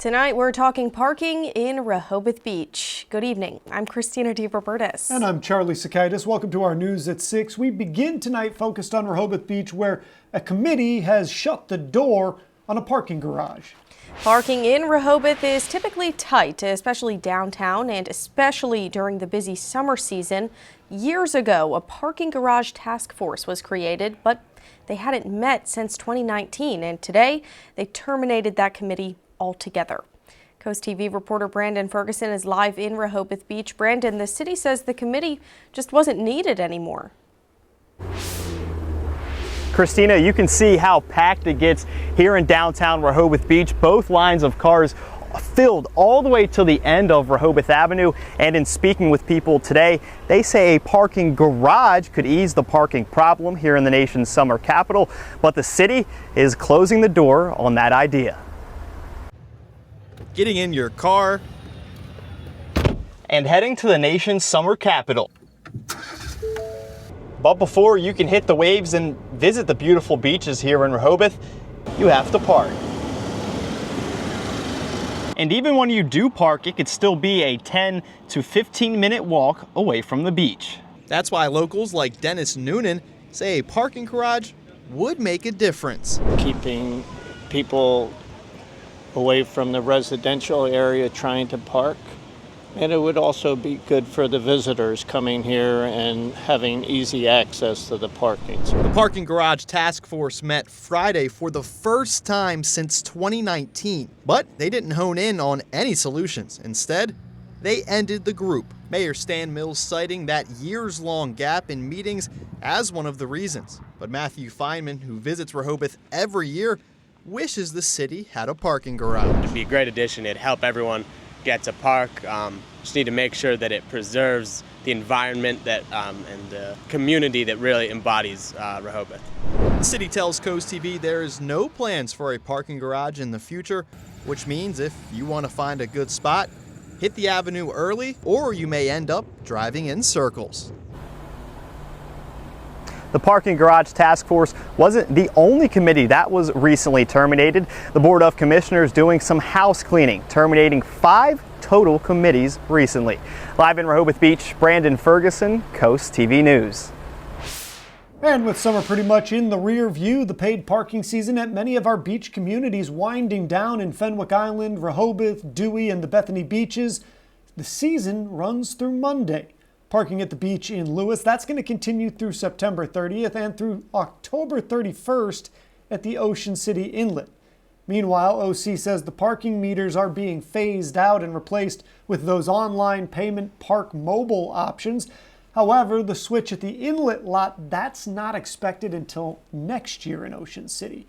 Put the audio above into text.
Tonight we're talking parking in Rehoboth Beach. Good evening. I'm Christina DeRobertis. And I'm Charlie Sakaitis. Welcome to our News at 6. We begin tonight focused on Rehoboth Beach, where a committee has shut the door on a parking garage. Parking in Rehoboth is typically tight, especially downtown and especially during the busy summer season. Years ago, a parking garage task force was created, but they hadn't met since 2019, and today they terminated that committee altogether. Coast TV reporter Brandon Ferguson is live in Rehoboth Beach. Brandon, the city says the committee just wasn't needed anymore. Christina, you can see how packed it gets here in downtown Rehoboth Beach. Both lines of cars filled all the way to the end of Rehoboth Avenue. And in speaking with people today, they say a parking garage could ease the parking problem here in the nation's summer capital. But the city is closing the door on that idea. Getting in your car and heading to the nation's summer capital. But before you can hit the waves and visit the beautiful beaches here in Rehoboth, you have to park. And even when you do park, it could still be a 10 to 15 minute walk away from the beach. That's why locals like Dennis Noonan say a parking garage would make a difference. Keeping people away from the residential area trying to park. And it would also be good for the visitors coming here and having easy access to the parking. The Parking Garage Task Force met Friday for the first time since 2019, but they didn't hone in on any solutions. Instead, they ended the group. Mayor Stan Mills citing that years-long gap in meetings as one of the reasons. But Matthew Feynman, who visits Rehoboth every year, wishes the city had a parking garage. It'd be a great addition. It'd help everyone get to park. Just need to make sure that it preserves the environment that and the community that really embodies Rehoboth. The city tells Coast TV there is no plans for a parking garage in the future, which means if you want to find a good spot, hit the avenue early, or you may end up driving in circles. The Parking Garage Task Force wasn't the only committee that was recently terminated. The Board of Commissioners doing some house cleaning, terminating 5 total committees recently. Live in Rehoboth Beach, Brandon Ferguson, Coast TV News. And with summer pretty much in the rear view, the paid parking season at many of our beach communities winding down in Fenwick Island, Rehoboth, Dewey, and the Bethany beaches, the season runs through Monday. Parking at the beach in Lewis, that's going to continue through September 30th and through October 31st at the Ocean City Inlet. Meanwhile, OC says the parking meters are being phased out and replaced with those online payment park mobile options. However, the switch at the inlet lot, that's not expected until next year in Ocean City.